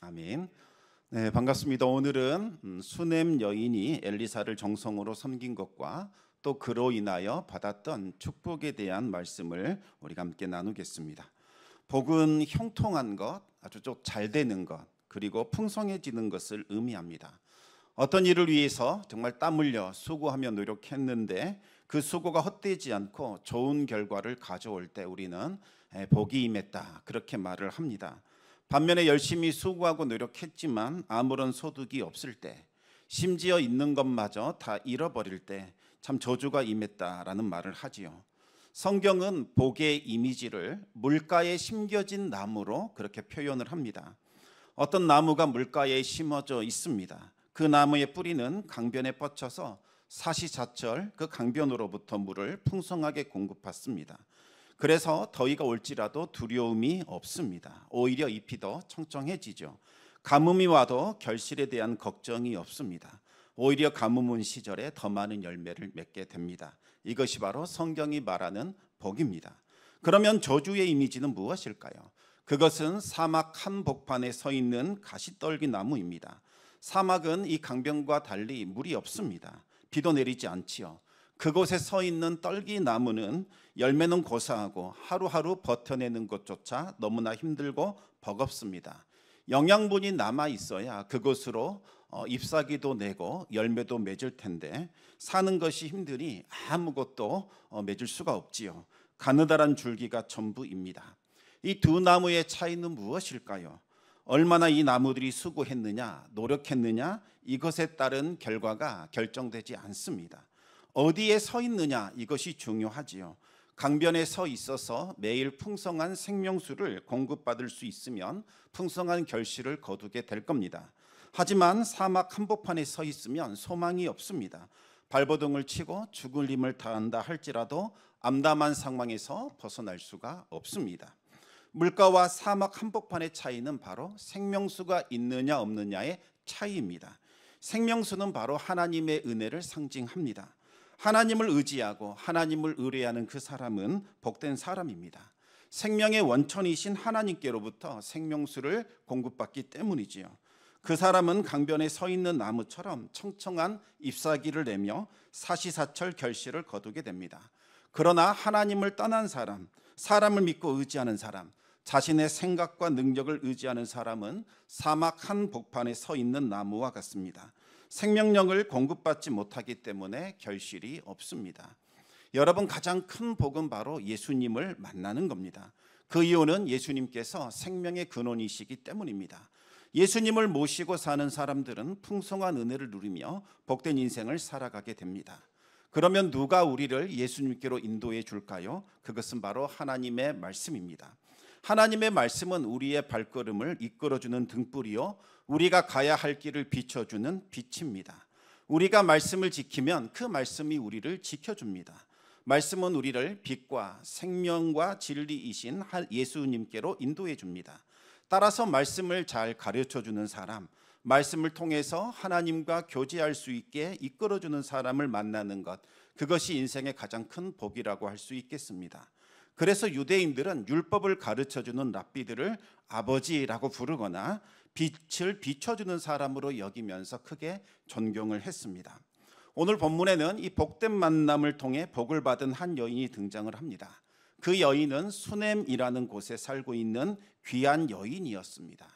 아멘. 네, 반갑습니다. 오늘은 수넴 여인이 엘리사를 정성으로 섬긴 것과 또 그로 인하여 받았던 축복에 대한 말씀을 우리가 함께 나누겠습니다. 복은 형통한 것, 아주 잘 되는 것, 그리고 풍성해지는 것을 의미합니다. 어떤 일을 위해서 정말 땀 흘려 수고하며 노력했는데 그 수고가 헛되지 않고 좋은 결과를 가져올 때 우리는 복이 임했다, 그렇게 말을 합니다. 반면에 열심히 수고하고 노력했지만 아무런 소득이 없을 때, 심지어 있는 것마저 다 잃어버릴 때 참 저주가 임했다라는 말을 하지요. 성경은 복의 이미지를 물가에 심겨진 나무로 그렇게 표현을 합니다. 어떤 나무가 물가에 심어져 있습니다. 그 나무의 뿌리는 강변에 뻗쳐서 사시사철 그 강변으로부터 물을 풍성하게 공급받습니다. 그래서 더위가 올지라도 두려움이 없습니다. 오히려 잎이 더 청청해지죠. 가뭄이 와도 결실에 대한 걱정이 없습니다. 오히려 가뭄 온 시절에 더 많은 열매를 맺게 됩니다. 이것이 바로 성경이 말하는 복입니다. 그러면 저주의 이미지는 무엇일까요? 그것은 사막 한복판에 서 있는 가시떨기 나무입니다. 사막은 이 강변과 달리 물이 없습니다. 비도 내리지 않지요. 그곳에 서 있는 떨기 나무는 열매는 고사하고 하루하루 버텨내는 것조차 너무나 힘들고 버겁습니다. 영양분이 남아 있어야 그곳으로 잎사귀도 내고 열매도 맺을 텐데 사는 것이 힘드니 아무것도 맺을 수가 없지요. 가느다란 줄기가 전부입니다. 이 두 나무의 차이는 무엇일까요? 얼마나 이 나무들이 수고했느냐, 노력했느냐, 이것에 따른 결과가 결정되지 않습니다. 어디에 서 있느냐, 이것이 중요하지요. 강변에 서 있어서 매일 풍성한 생명수를 공급받을 수 있으면 풍성한 결실을 거두게 될 겁니다. 하지만 사막 한복판에 서 있으면 소망이 없습니다. 발버둥을 치고 죽을 힘을 다한다 할지라도 암담한 상황에서 벗어날 수가 없습니다. 물가와 사막 한복판의 차이는 바로 생명수가 있느냐 없느냐의 차이입니다. 생명수는 바로 하나님의 은혜를 상징합니다. 하나님을 의지하고 하나님을 의뢰하는 그 사람은 복된 사람입니다. 생명의 원천이신 하나님께로부터 생명수를 공급받기 때문이지요. 그 사람은 강변에 서 있는 나무처럼 청청한 잎사귀를 내며 사시사철 결실을 거두게 됩니다. 그러나 하나님을 떠난 사람, 사람을 믿고 의지하는 사람, 자신의 생각과 능력을 의지하는 사람은 사막 한복판에 서 있는 나무와 같습니다. 생명력을 공급받지 못하기 때문에 결실이 없습니다. 여러분, 가장 큰 복은 바로 예수님을 만나는 겁니다. 그 이유는 예수님께서 생명의 근원이시기 때문입니다. 예수님을 모시고 사는 사람들은 풍성한 은혜를 누리며 복된 인생을 살아가게 됩니다. 그러면 누가 우리를 예수님께로 인도해 줄까요? 그것은 바로 하나님의 말씀입니다. 하나님의 말씀은 우리의 발걸음을 이끌어주는 등불이요, 우리가 가야 할 길을 비춰주는 빛입니다. 우리가 말씀을 지키면 그 말씀이 우리를 지켜줍니다. 말씀은 우리를 빛과 생명과 진리이신 예수님께로 인도해 줍니다. 따라서 말씀을 잘 가르쳐주는 사람, 말씀을 통해서 하나님과 교제할 수 있게 이끌어주는 사람을 만나는 것, 그것이 인생의 가장 큰 복이라고 할 수 있겠습니다. 그래서 유대인들은 율법을 가르쳐주는 랍비들을 아버지라고 부르거나 빛을 비춰주는 사람으로 여기면서 크게 존경을 했습니다. 오늘 본문에는 이 복된 만남을 통해 복을 받은 한 여인이 등장을 합니다. 그 여인은 수넴이라는 곳에 살고 있는 귀한 여인이었습니다.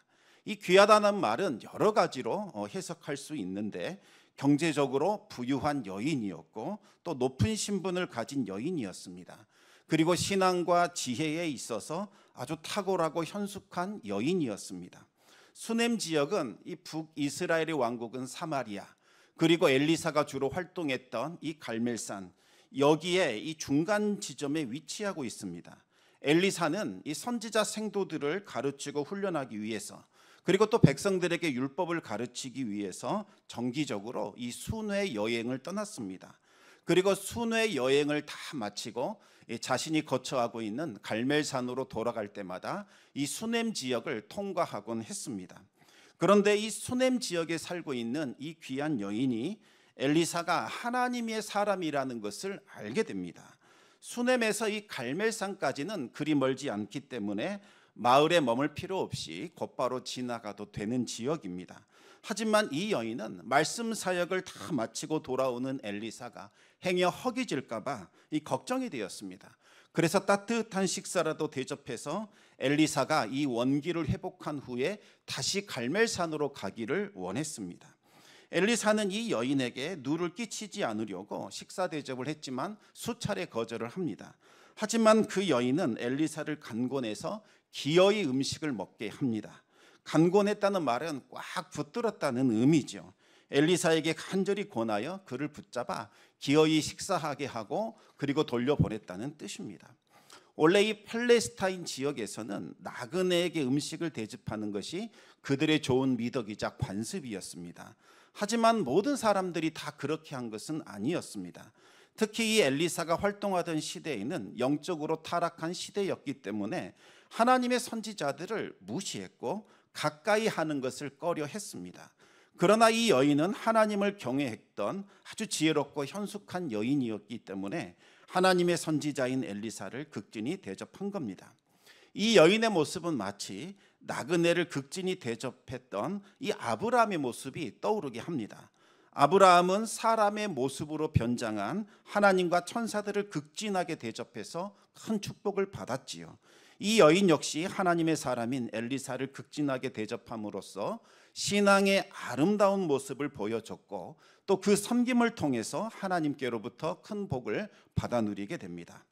이 귀하다는 말은 여러 가지로 해석할 수 있는데 경제적으로 부유한 여인이었고 또 높은 신분을 가진 여인이었습니다. 그리고 신앙과 지혜에 있어서 아주 탁월하고 현숙한 여인이었습니다. 수넴 지역은 이 북이스라엘의 왕국은 사마리아, 그리고 엘리사가 주로 활동했던 이 갈멜산, 여기에 이 중간 지점에 위치하고 있습니다. 엘리사는 이 선지자 생도들을 가르치고 훈련하기 위해서, 그리고 또 백성들에게 율법을 가르치기 위해서 정기적으로 이 순회 여행을 떠났습니다. 그리고 순회 여행을 다 마치고 자신이 거처하고 있는 갈멜산으로 돌아갈 때마다 이 수넴 지역을 통과하곤 했습니다. 그런데 이 수넴 지역에 살고 있는 이 귀한 여인이 엘리사가 하나님의 사람이라는 것을 알게 됩니다. 수넴에서 이 갈멜산까지는 그리 멀지 않기 때문에 마을에 머물 필요 없이 곧바로 지나가도 되는 지역입니다. 하지만 이 여인은 말씀 사역을 다 마치고 돌아오는 엘리사가 행여 허기질까 봐 이 걱정이 되었습니다. 그래서 따뜻한 식사라도 대접해서 엘리사가 이 원기를 회복한 후에 다시 갈멜산으로 가기를 원했습니다. 엘리사는 이 여인에게 누를 끼치지 않으려고 식사 대접을 했지만 수차례 거절을 합니다. 하지만 그 여인은 엘리사를 간곤해서 기어이 음식을 먹게 합니다. 간곤했다는 말은 꽉 붙들었다는 의미죠. 엘리사에게 간절히 권하여 그를 붙잡아 기어이 식사하게 하고 그리고 돌려보냈다는 뜻입니다. 원래 이 팔레스타인 지역에서는 나그네에게 음식을 대접하는 것이 그들의 좋은 미덕이자 관습이었습니다. 하지만 모든 사람들이 다 그렇게 한 것은 아니었습니다. 특히 이 엘리사가 활동하던 시대에는 영적으로 타락한 시대였기 때문에 하나님의 선지자들을 무시했고 가까이 하는 것을 꺼려 했습니다. 그러나 이 여인은 하나님을 경외했던 아주 지혜롭고 현숙한 여인이었기 때문에 하나님의 선지자인 엘리사를 극진히 대접한 겁니다. 이 여인의 모습은 마치 나그네를 극진히 대접했던 이 아브라함의 모습이 떠오르게 합니다. 아브라함은 사람의 모습으로 변장한 하나님과 천사들을 극진하게 대접해서 큰 축복을 받았지요. 이 여인 역시 하나님의 사람인 엘리사를 극진하게 대접함으로써 신앙의 아름다운 모습을 보여줬고 또 그 섬김을 통해서 하나님께로부터 큰 복을 받아 누리게 됩니다.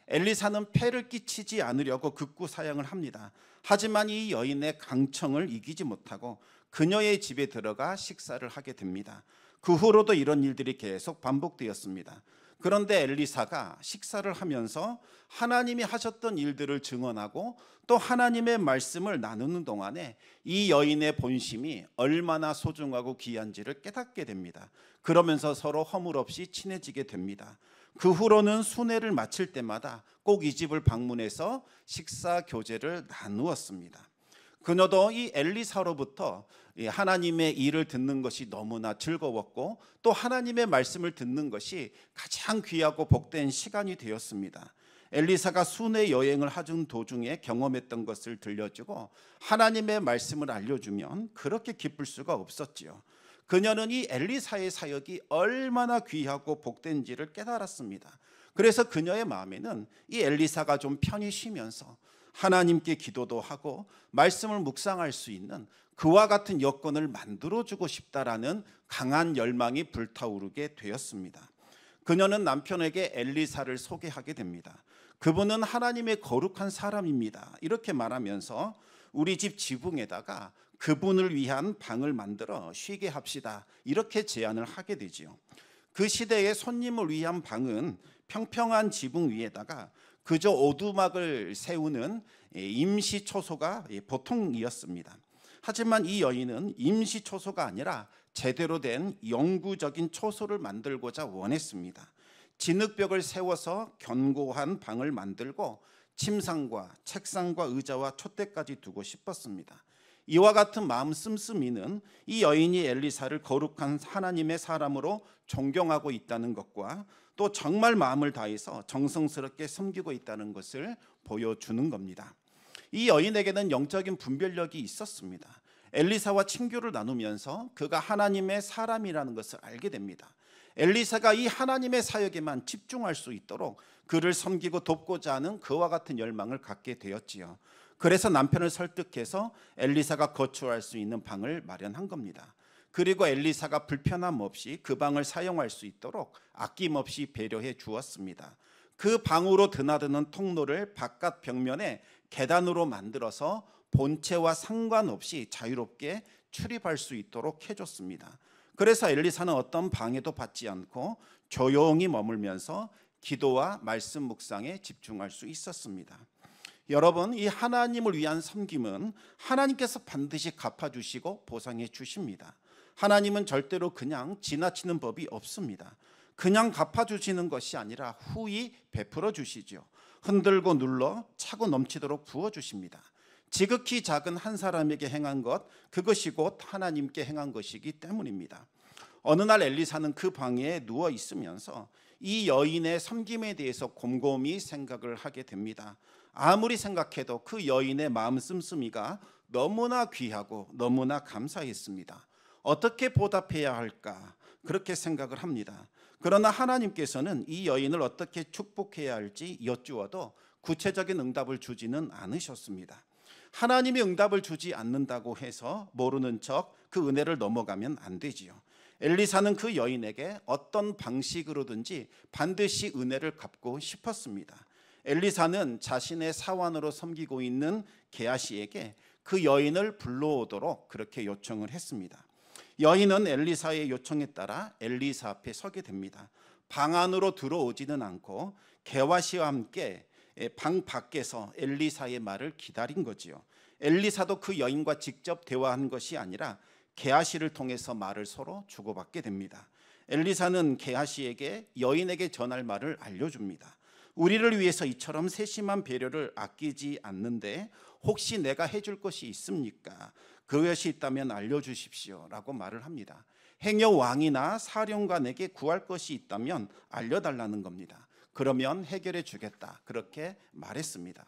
엘리사는 폐를 끼치지 않으려고 극구 사양을 합니다. 하지만 이 여인의 강청을 이기지 못하고 그녀의 집에 들어가 식사를 하게 됩니다. 그 후로도 이런 일들이 계속 반복되었습니다. 그런데 엘리사가 식사를 하면서 하나님이 하셨던 일들을 증언하고 또 하나님의 말씀을 나누는 동안에 이 여인의 본심이 얼마나 소중하고 귀한지를 깨닫게 됩니다. 그러면서 서로 허물없이 친해지게 됩니다. 그 후로는 순회를 마칠 때마다 꼭 이 집을 방문해서 식사 교제를 나누었습니다. 그녀도 이 엘리사로부터 하나님의 일을 듣는 것이 너무나 즐거웠고 또 하나님의 말씀을 듣는 것이 가장 귀하고 복된 시간이 되었습니다. 엘리사가 순회 여행을 하던 도중에 경험했던 것을 들려주고 하나님의 말씀을 알려주면 그렇게 기쁠 수가 없었지요. 그녀는 이 엘리사의 사역이 얼마나 귀하고 복된지를 깨달았습니다. 그래서 그녀의 마음에는 이 엘리사가 좀 편히 쉬면서 하나님께 기도도 하고 말씀을 묵상할 수 있는 그와 같은 여건을 만들어주고 싶다라는 강한 열망이 불타오르게 되었습니다. 그녀는 남편에게 엘리사를 소개하게 됩니다. 그분은 하나님의 거룩한 사람입니다. 이렇게 말하면서 우리 집 지붕에다가 그분을 위한 방을 만들어 쉬게 합시다. 이렇게 제안을 하게 되지요. 그 시대에 손님을 위한 방은 평평한 지붕 위에다가 그저 오두막을 세우는 임시 초소가 보통이었습니다. 하지만 이 여인은 임시 초소가 아니라 제대로 된 영구적인 초소를 만들고자 원했습니다. 진흙벽을 세워서 견고한 방을 만들고 침상과 책상과 의자와 촛대까지 두고 싶었습니다. 이와 같은 마음 씀씀이는 이 여인이 엘리사를 거룩한 하나님의 사람으로 존경하고 있다는 것과 또 정말 마음을 다해서 정성스럽게 섬기고 있다는 것을 보여주는 겁니다. 이 여인에게는 영적인 분별력이 있었습니다. 엘리사와 친교를 나누면서 그가 하나님의 사람이라는 것을 알게 됩니다. 엘리사가 이 하나님의 사역에만 집중할 수 있도록 그를 섬기고 돕고자 하는 그와 같은 열망을 갖게 되었지요. 그래서 남편을 설득해서 엘리사가 거주할 수 있는 방을 마련한 겁니다. 그리고 엘리사가 불편함 없이 그 방을 사용할 수 있도록 아낌없이 배려해 주었습니다. 그 방으로 드나드는 통로를 바깥 벽면에 계단으로 만들어서 본체와 상관없이 자유롭게 출입할 수 있도록 해줬습니다. 그래서 엘리사는 어떤 방해도 받지 않고 조용히 머물면서 기도와 말씀 묵상에 집중할 수 있었습니다. 여러분, 이 하나님을 위한 섬김은 하나님께서 반드시 갚아주시고 보상해 주십니다. 하나님은 절대로 그냥 지나치는 법이 없습니다. 그냥 갚아주시는 것이 아니라 후히 베풀어 주시죠. 흔들고 눌러 차고 넘치도록 부어주십니다. 지극히 작은 한 사람에게 행한 것, 그것이 곧 하나님께 행한 것이기 때문입니다. 어느 날 엘리사는 그 방에 누워 있으면서 이 여인의 섬김에 대해서 곰곰이 생각을 하게 됩니다. 아무리 생각해도 그 여인의 마음 씀씀이가 너무나 귀하고 너무나 감사했습니다. 어떻게 보답해야 할까 그렇게 생각을 합니다. 그러나 하나님께서는 이 여인을 어떻게 축복해야 할지 여쭈어도 구체적인 응답을 주지는 않으셨습니다. 하나님이 응답을 주지 않는다고 해서 모르는 척 그 은혜를 넘어가면 안 되지요. 엘리사는 그 여인에게 어떤 방식으로든지 반드시 은혜를 갚고 싶었습니다. 엘리사는 자신의 사환으로 섬기고 있는 게하시에게 그 여인을 불러오도록 그렇게 요청을 했습니다. 여인은 엘리사의 요청에 따라 엘리사 앞에 서게 됩니다. 방 안으로 들어오지는 않고 게하시와 함께 방 밖에서 엘리사의 말을 기다린 거지요. 엘리사도 그 여인과 직접 대화한 것이 아니라 게하시를 통해서 말을 서로 주고받게 됩니다. 엘리사는 게하시에게 여인에게 전할 말을 알려줍니다. 우리를 위해서 이처럼 세심한 배려를 아끼지 않는데 혹시 내가 해줄 것이 있습니까? 그것이 있다면 알려주십시오 라고 말을 합니다. 행여 왕이나 사령관에게 구할 것이 있다면 알려달라는 겁니다. 그러면 해결해 주겠다 그렇게 말했습니다.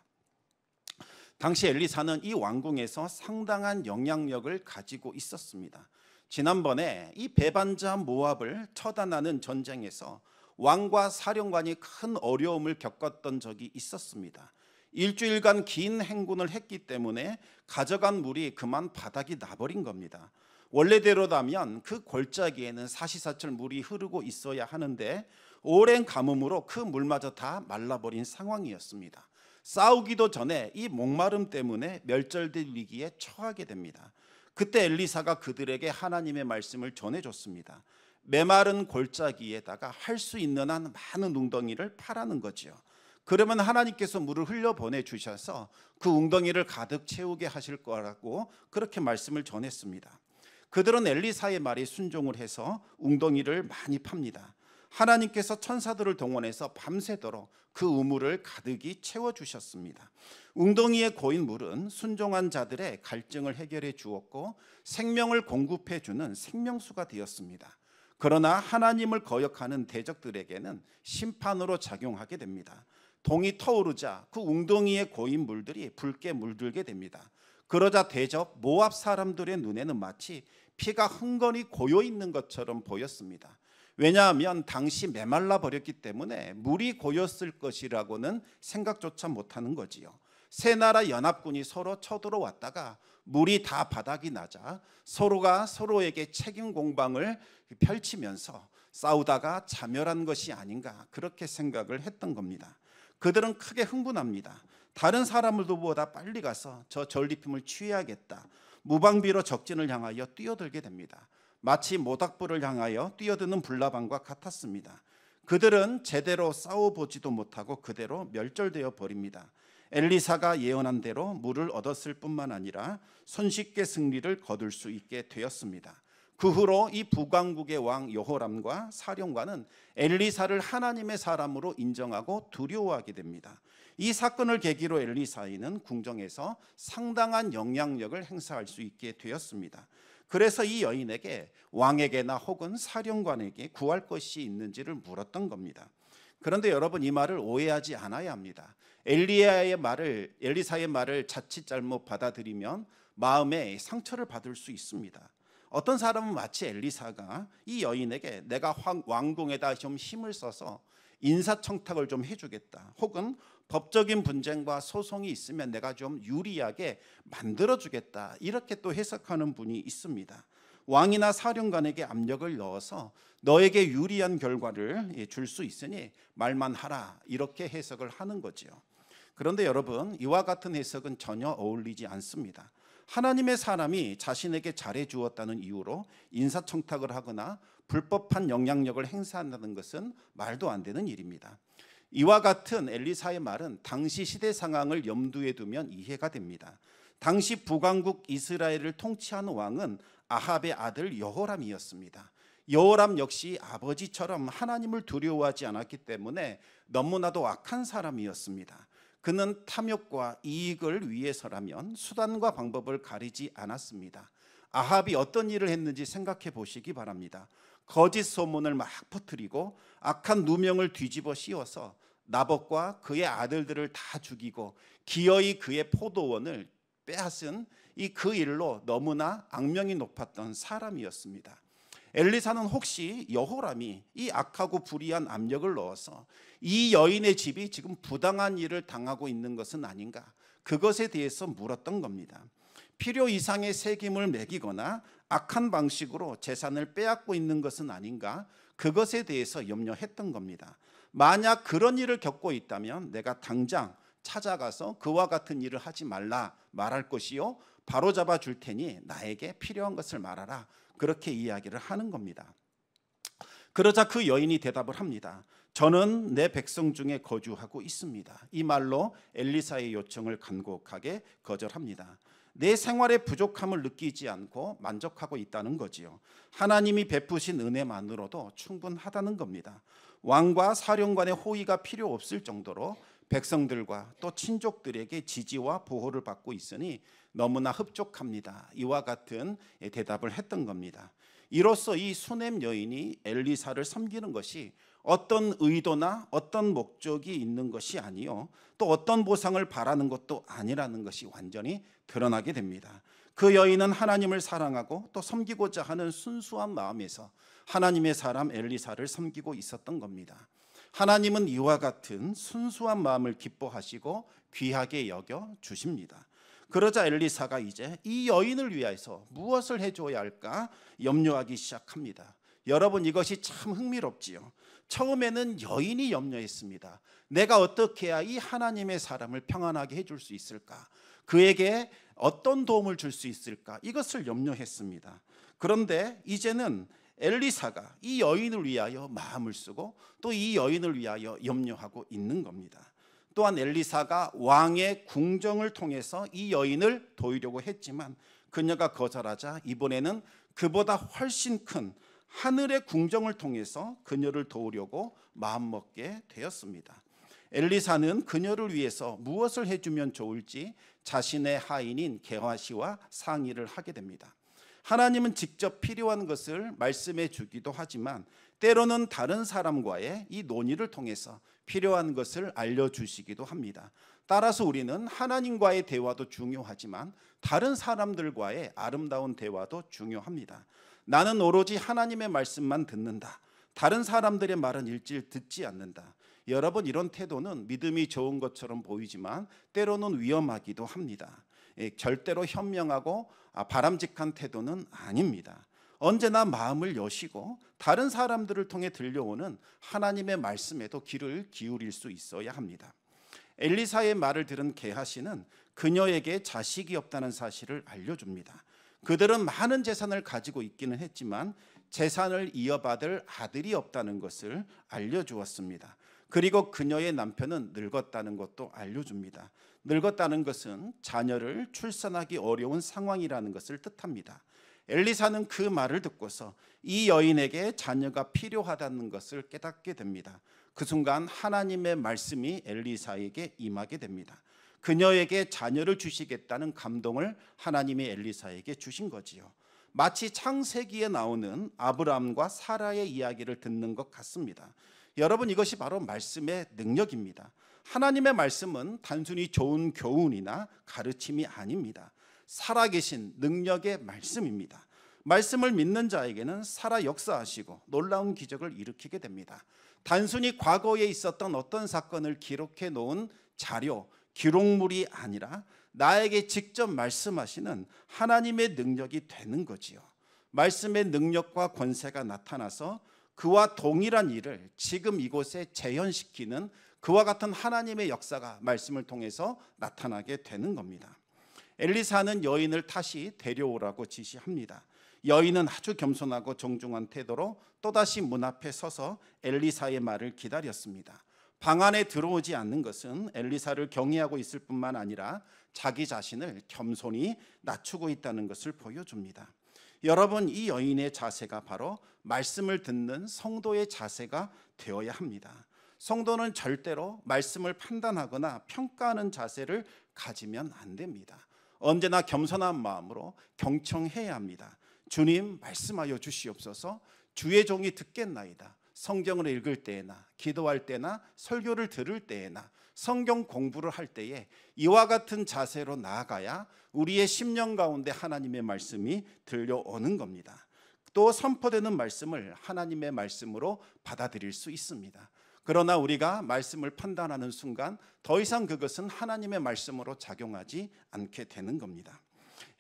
당시 엘리사는 이 왕궁에서 상당한 영향력을 가지고 있었습니다. 지난번에 이 배반자 모압을 처단하는 전쟁에서 왕과 사령관이 큰 어려움을 겪었던 적이 있었습니다. 일주일간 긴 행군을 했기 때문에 가져간 물이 그만 바닥이 나버린 겁니다. 원래대로라면 그 골짜기에는 사시사철 물이 흐르고 있어야 하는데 오랜 가뭄으로 그 물마저 다 말라버린 상황이었습니다. 싸우기도 전에 이 목마름 때문에 멸절될 위기에 처하게 됩니다. 그때 엘리사가 그들에게 하나님의 말씀을 전해줬습니다. 메마른 골짜기에다가 할 수 있는 한 많은 웅덩이를 파라는 거죠. 그러면 하나님께서 물을 흘려보내 주셔서 그 웅덩이를 가득 채우게 하실 거라고 그렇게 말씀을 전했습니다. 그들은 엘리사의 말에 순종을 해서 웅덩이를 많이 팝니다. 하나님께서 천사들을 동원해서 밤새도록 그 우물을 가득히 채워주셨습니다. 웅덩이에 고인 물은 순종한 자들의 갈증을 해결해 주었고 생명을 공급해 주는 생명수가 되었습니다. 그러나 하나님을 거역하는 대적들에게는 심판으로 작용하게 됩니다. 동이 터오르자 그 웅덩이에 고인 물들이 붉게 물들게 됩니다. 그러자 대적 모압 사람들의 눈에는 마치 피가 흥건히 고여 있는 것처럼 보였습니다. 왜냐하면 당시 메말라 버렸기 때문에 물이 고였을 것이라고는 생각조차 못하는 거지요. 세 나라 연합군이 서로 쳐들어왔다가 물이 다 바닥이 나자 서로가 서로에게 책임 공방을 펼치면서 싸우다가 자멸한 것이 아닌가 그렇게 생각을 했던 겁니다. 그들은 크게 흥분합니다. 다른 사람들보다 빨리 가서 저 전리품을 취해야겠다. 무방비로 적진을 향하여 뛰어들게 됩니다. 마치 모닥불을 향하여 뛰어드는 불나방과 같았습니다. 그들은 제대로 싸워보지도 못하고 그대로 멸절되어 버립니다. 엘리사가 예언한 대로 물을 얻었을 뿐만 아니라 손쉽게 승리를 거둘 수 있게 되었습니다. 그 후로 이 북왕국의 왕 여호람과 사령관은 엘리사를 하나님의 사람으로 인정하고 두려워하게 됩니다. 이 사건을 계기로 엘리사는 궁정에서 상당한 영향력을 행사할 수 있게 되었습니다. 그래서 이 여인에게 왕에게나 혹은 사령관에게 구할 것이 있는지를 물었던 겁니다. 그런데 여러분 이 말을 오해하지 않아야 합니다. 엘리사의 말을 자칫 잘못 받아들이면 마음에 상처를 받을 수 있습니다. 어떤 사람은 마치 엘리사가 이 여인에게 내가 왕궁에다 좀 힘을 써서 인사청탁을 좀 해주겠다, 혹은 법적인 분쟁과 소송이 있으면 내가 좀 유리하게 만들어주겠다, 이렇게 또 해석하는 분이 있습니다. 왕이나 사령관에게 압력을 넣어서 너에게 유리한 결과를 줄 수 있으니 말만 하라, 이렇게 해석을 하는 거죠. 그런데 여러분, 이와 같은 해석은 전혀 어울리지 않습니다. 하나님의 사람이 자신에게 잘해 주었다는 이유로 인사청탁을 하거나 불법한 영향력을 행사한다는 것은 말도 안 되는 일입니다. 이와 같은 엘리사의 말은 당시 시대 상황을 염두에 두면 이해가 됩니다. 당시 북왕국 이스라엘을 통치하는 왕은 아합의 아들 여호람이었습니다. 여호람 역시 아버지처럼 하나님을 두려워하지 않았기 때문에 너무나도 악한 사람이었습니다. 그는 탐욕과 이익을 위해서라면 수단과 방법을 가리지 않았습니다. 아합이 어떤 일을 했는지 생각해 보시기 바랍니다. 거짓 소문을 막 퍼뜨리고 악한 누명을 뒤집어 씌워서 나봇과 그의 아들들을 다 죽이고 기어이 그의 포도원을 빼앗은 이 그 일로 너무나 악명이 높았던 사람이었습니다. 엘리사는 혹시 여호람이 이 악하고 불의한 압력을 넣어서 이 여인의 집이 지금 부당한 일을 당하고 있는 것은 아닌가, 그것에 대해서 물었던 겁니다. 필요 이상의 세금을 매기거나 악한 방식으로 재산을 빼앗고 있는 것은 아닌가, 그것에 대해서 염려했던 겁니다. 만약 그런 일을 겪고 있다면 내가 당장 찾아가서 그와 같은 일을 하지 말라 말할 것이요 바로잡아 줄 테니 나에게 필요한 것을 말하라, 그렇게 이야기를 하는 겁니다. 그러자 그 여인이 대답을 합니다. 저는 내 백성 중에 거주하고 있습니다. 이 말로 엘리사의 요청을 간곡하게 거절합니다. 내 생활의 부족함을 느끼지 않고 만족하고 있다는 거지요. 하나님이 베푸신 은혜만으로도 충분하다는 겁니다. 왕과 사령관의 호의가 필요 없을 정도로 백성들과 또 친족들에게 지지와 보호를 받고 있으니 너무나 흡족합니다. 이와 같은 대답을 했던 겁니다. 이로써 이 수넴 여인이 엘리사를 섬기는 것이 어떤 의도나 어떤 목적이 있는 것이 아니요 또 어떤 보상을 바라는 것도 아니라는 것이 완전히 드러나게 됩니다. 그 여인은 하나님을 사랑하고 또 섬기고자 하는 순수한 마음에서 하나님의 사람 엘리사를 섬기고 있었던 겁니다. 하나님은 이와 같은 순수한 마음을 기뻐하시고 귀하게 여겨 주십니다. 그러자 엘리사가 이제 이 여인을 위해서 무엇을 해줘야 할까 염려하기 시작합니다. 여러분, 이것이 참 흥미롭지요. 처음에는 여인이 염려했습니다. 내가 어떻게 해야 이 하나님의 사람을 평안하게 해줄 수 있을까? 그에게 어떤 도움을 줄 수 있을까? 이것을 염려했습니다. 그런데 이제는 엘리사가 이 여인을 위하여 마음을 쓰고 또 이 여인을 위하여 염려하고 있는 겁니다. 또한 엘리사가 왕의 궁정을 통해서 이 여인을 도우려고 했지만 그녀가 거절하자 이번에는 그보다 훨씬 큰 하늘의 궁정을 통해서 그녀를 도우려고 마음먹게 되었습니다. 엘리사는 그녀를 위해서 무엇을 해주면 좋을지 자신의 하인인 게하시와 상의를 하게 됩니다. 하나님은 직접 필요한 것을 말씀해 주기도 하지만 때로는 다른 사람과의 이 논의를 통해서 필요한 것을 알려주시기도 합니다. 따라서 우리는 하나님과의 대화도 중요하지만 다른 사람들과의 아름다운 대화도 중요합니다. 나는 오로지 하나님의 말씀만 듣는다. 다른 사람들의 말은 일절 듣지 않는다. 여러분, 이런 태도는 믿음이 좋은 것처럼 보이지만 때로는 위험하기도 합니다. 절대로 현명하고 바람직한 태도는 아닙니다. 언제나 마음을 여시고 다른 사람들을 통해 들려오는 하나님의 말씀에도 귀를 기울일 수 있어야 합니다. 엘리사의 말을 들은 게하시는 그녀에게 자식이 없다는 사실을 알려줍니다. 그들은 많은 재산을 가지고 있기는 했지만 재산을 이어받을 아들이 없다는 것을 알려주었습니다. 그리고 그녀의 남편은 늙었다는 것도 알려줍니다. 늙었다는 것은 자녀를 출산하기 어려운 상황이라는 것을 뜻합니다. 엘리사는 그 말을 듣고서 이 여인에게 자녀가 필요하다는 것을 깨닫게 됩니다. 그 순간 하나님의 말씀이 엘리사에게 임하게 됩니다. 그녀에게 자녀를 주시겠다는 감동을 하나님이 엘리사에게 주신 거지요. 마치 창세기에 나오는 아브라함과 사라의 이야기를 듣는 것 같습니다. 여러분, 이것이 바로 말씀의 능력입니다. 하나님의 말씀은 단순히 좋은 교훈이나 가르침이 아닙니다. 살아계신 능력의 말씀입니다. 말씀을 믿는 자에게는 살아 역사하시고 놀라운 기적을 일으키게 됩니다. 단순히 과거에 있었던 어떤 사건을 기록해 놓은 자료, 기록물이 아니라 나에게 직접 말씀하시는 하나님의 능력이 되는 거지요. 말씀의 능력과 권세가 나타나서 그와 동일한 일을 지금 이곳에 재현시키는 그와 같은 하나님의 역사가 말씀을 통해서 나타나게 되는 겁니다. 엘리사는 여인을 다시 데려오라고 지시합니다. 여인은 아주 겸손하고 정중한 태도로 또다시 문 앞에 서서 엘리사의 말을 기다렸습니다. 방 안에 들어오지 않는 것은 엘리사를 경외하고 있을 뿐만 아니라 자기 자신을 겸손히 낮추고 있다는 것을 보여줍니다. 여러분, 이 여인의 자세가 바로 말씀을 듣는 성도의 자세가 되어야 합니다. 성도는 절대로 말씀을 판단하거나 평가하는 자세를 가지면 안 됩니다. 언제나 겸손한 마음으로 경청해야 합니다. 주님, 말씀하여 주시옵소서. 주의 종이 듣겠나이다. 성경을 읽을 때에나 기도할 때나 설교를 들을 때에나 성경 공부를 할 때에 이와 같은 자세로 나아가야 우리의 심령 가운데 하나님의 말씀이 들려오는 겁니다. 또 선포되는 말씀을 하나님의 말씀으로 받아들일 수 있습니다. 그러나 우리가 말씀을 판단하는 순간 더 이상 그것은 하나님의 말씀으로 작용하지 않게 되는 겁니다.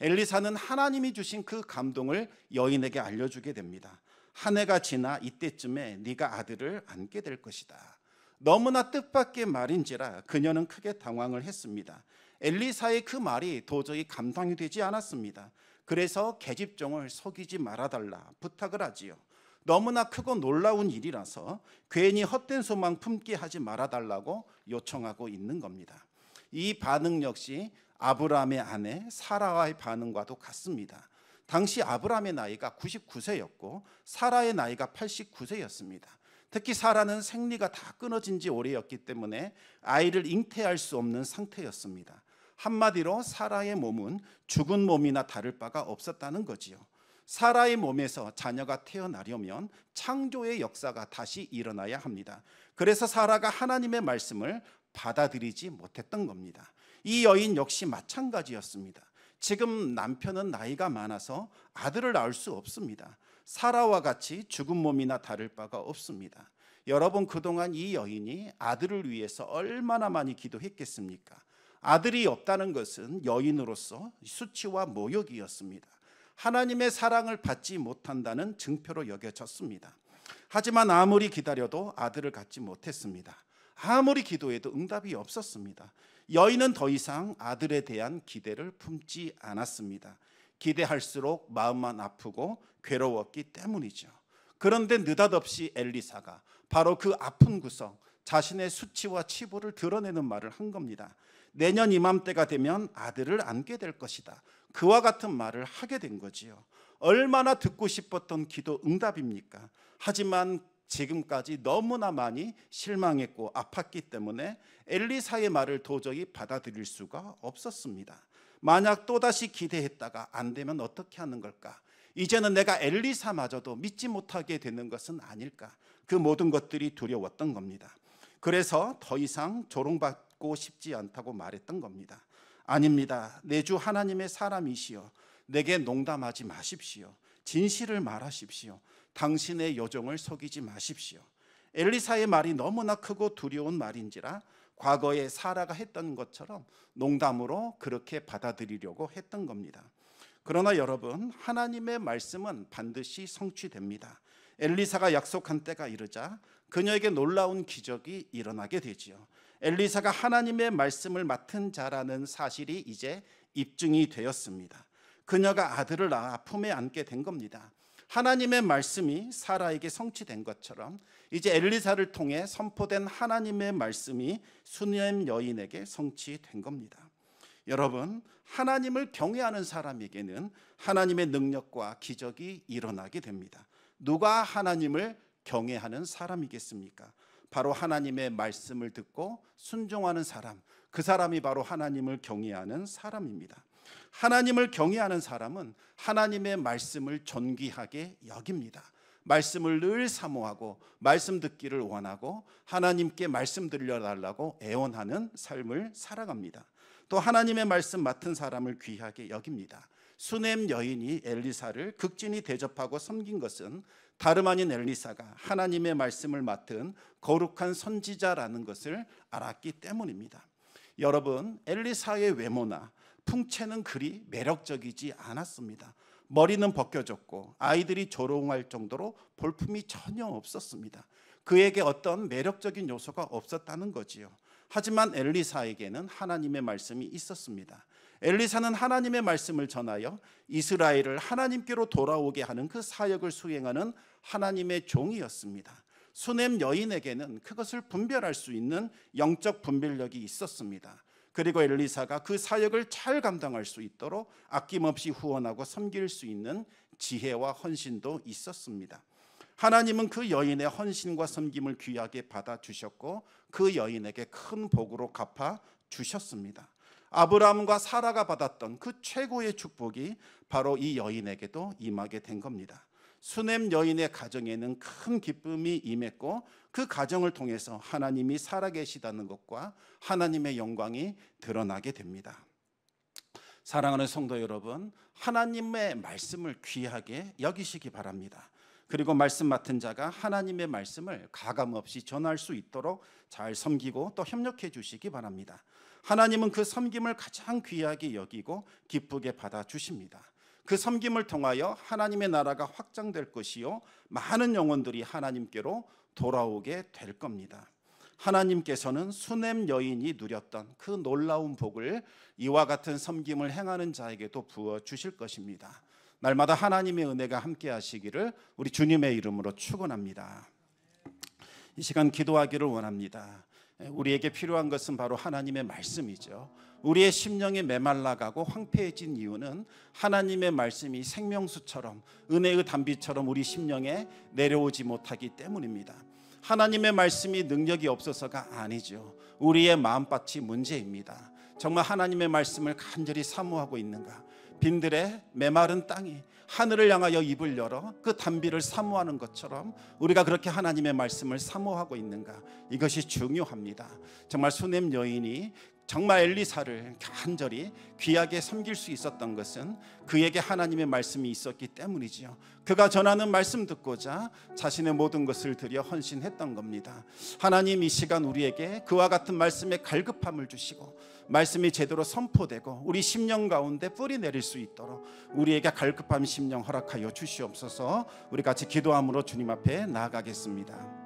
엘리사는 하나님이 주신 그 감동을 여인에게 알려주게 됩니다. 한 해가 지나 이때쯤에 네가 아들을 안게 될 것이다. 너무나 뜻밖의 말인지라 그녀는 크게 당황을 했습니다. 엘리사의 그 말이 도저히 감당이 되지 않았습니다. 그래서 계집종을 속이지 말아달라 부탁을 하지요. 너무나 크고 놀라운 일이라서 괜히 헛된 소망 품게 하지 말아달라고 요청하고 있는 겁니다. 이 반응 역시 아브라함의 아내 사라와의 반응과도 같습니다. 당시 아브라함의 나이가 99세였고 사라의 나이가 89세였습니다. 특히 사라는 생리가 다 끊어진 지 오래였기 때문에 아이를 잉태할 수 없는 상태였습니다. 한마디로 사라의 몸은 죽은 몸이나 다를 바가 없었다는 거지요. 사라의 몸에서 자녀가 태어나려면 창조의 역사가 다시 일어나야 합니다. 그래서 사라가 하나님의 말씀을 받아들이지 못했던 겁니다. 이 여인 역시 마찬가지였습니다. 지금 남편은 나이가 많아서 아들을 낳을 수 없습니다. 사라와 같이 죽은 몸이나 다를 바가 없습니다. 여러분, 그동안 이 여인이 아들을 위해서 얼마나 많이 기도했겠습니까? 아들이 없다는 것은 여인으로서 수치와 모욕이었습니다. 하나님의 사랑을 받지 못한다는 증표로 여겨졌습니다. 하지만 아무리 기다려도 아들을 갖지 못했습니다. 아무리 기도해도 응답이 없었습니다. 여인은 더 이상 아들에 대한 기대를 품지 않았습니다. 기대할수록 마음만 아프고 괴로웠기 때문이죠. 그런데 느닷없이 엘리사가 바로 그 아픈 구석, 자신의 수치와 치부를 드러내는 말을 한 겁니다. 내년 이맘때가 되면 아들을 안게 될 것이다. 그와 같은 말을 하게 된 거지요. 얼마나 듣고 싶었던 기도 응답입니까? 하지만 지금까지 너무나 많이 실망했고 아팠기 때문에 엘리사의 말을 도저히 받아들일 수가 없었습니다. 만약 또다시 기대했다가 안 되면 어떻게 하는 걸까? 이제는 내가 엘리사마저도 믿지 못하게 되는 것은 아닐까? 그 모든 것들이 두려웠던 겁니다. 그래서 더 이상 조롱받고 싶지 않다고 말했던 겁니다. 아닙니다. 내 주 하나님의 사람이시여, 내게 농담하지 마십시오. 진실을 말하십시오. 당신의 요정을 속이지 마십시오. 엘리사의 말이 너무나 크고 두려운 말인지라 과거에 사라가 했던 것처럼 농담으로 그렇게 받아들이려고 했던 겁니다. 그러나 여러분, 하나님의 말씀은 반드시 성취됩니다. 엘리사가 약속한 때가 이르자 그녀에게 놀라운 기적이 일어나게 되지요. 엘리사가 하나님의 말씀을 맡은 자라는 사실이 이제 입증이 되었습니다. 그녀가 아들을 낳아 품에 안게 된 겁니다. 하나님의 말씀이 사라에게 성취된 것처럼 이제 엘리사를 통해 선포된 하나님의 말씀이 수넴 여인에게 성취된 겁니다. 여러분, 하나님을 경외하는 사람에게는 하나님의 능력과 기적이 일어나게 됩니다. 누가 하나님을 경외하는 사람이겠습니까? 바로 하나님의 말씀을 듣고 순종하는 사람, 그 사람이 바로 하나님을 경외하는 사람입니다. 하나님을 경외하는 사람은 하나님의 말씀을 존귀하게 여깁니다. 말씀을 늘 사모하고 말씀 듣기를 원하고 하나님께 말씀 들려달라고 애원하는 삶을 살아갑니다. 또 하나님의 말씀 맡은 사람을 귀하게 여깁니다. 수넴 여인이 엘리사를 극진히 대접하고 섬긴 것은 다름 아닌 엘리사가 하나님의 말씀을 맡은 거룩한 선지자라는 것을 알았기 때문입니다. 여러분, 엘리사의 외모나 풍채는 그리 매력적이지 않았습니다. 머리는 벗겨졌고 아이들이 조롱할 정도로 볼품이 전혀 없었습니다. 그에게 어떤 매력적인 요소가 없었다는 거지요. 하지만 엘리사에게는 하나님의 말씀이 있었습니다. 엘리사는 하나님의 말씀을 전하여 이스라엘을 하나님께로 돌아오게 하는 그 사역을 수행하는 하나님의 종이었습니다. 수넴 여인에게는 그것을 분별할 수 있는 영적 분별력이 있었습니다. 그리고 엘리사가 그 사역을 잘 감당할 수 있도록 아낌없이 후원하고 섬길 수 있는 지혜와 헌신도 있었습니다. 하나님은 그 여인의 헌신과 섬김을 귀하게 받아주셨고 그 여인에게 큰 복으로 갚아 주셨습니다. 아브라함과 사라가 받았던 그 최고의 축복이 바로 이 여인에게도 임하게 된 겁니다. 수넴 여인의 가정에는 큰 기쁨이 임했고 그 가정을 통해서 하나님이 살아계시다는 것과 하나님의 영광이 드러나게 됩니다. 사랑하는 성도 여러분, 하나님의 말씀을 귀하게 여기시기 바랍니다. 그리고 말씀 맡은 자가 하나님의 말씀을 가감없이 전할 수 있도록 잘 섬기고 또 협력해 주시기 바랍니다. 하나님은 그 섬김을 가장 귀하게 여기고 기쁘게 받아주십니다. 그 섬김을 통하여 하나님의 나라가 확장될 것이요 많은 영혼들이 하나님께로 돌아오게 될 겁니다. 하나님께서는 수넴 여인이 누렸던 그 놀라운 복을 이와 같은 섬김을 행하는 자에게도 부어 주실 것입니다. 날마다 하나님의 은혜가 함께 하시기를 우리 주님의 이름으로 축원합니다. 이 시간 기도하기를 원합니다. 우리에게 필요한 것은 바로 하나님의 말씀이죠. 우리의 심령이 메말라가고 황폐해진 이유는 하나님의 말씀이 생명수처럼 은혜의 단비처럼 우리 심령에 내려오지 못하기 때문입니다. 하나님의 말씀이 능력이 없어서가 아니죠. 우리의 마음밭이 문제입니다. 정말 하나님의 말씀을 간절히 사모하고 있는가? 빈들의 메마른 땅이 하늘을 향하여 입을 열어 그 단비를 사모하는 것처럼 우리가 그렇게 하나님의 말씀을 사모하고 있는가? 이것이 중요합니다. 정말 수넴 여인이 정말 엘리사를 간절히 귀하게 섬길 수 있었던 것은 그에게 하나님의 말씀이 있었기 때문이지요. 그가 전하는 말씀 듣고자 자신의 모든 것을 들여 헌신했던 겁니다. 하나님 이 시간 우리에게 그와 같은 말씀에 갈급함을 주시고 말씀이 제대로 선포되고 우리 심령 가운데 뿌리 내릴 수 있도록 우리에게 갈급한 심령 허락하여 주시옵소서. 우리 같이 기도함으로 주님 앞에 나아가겠습니다.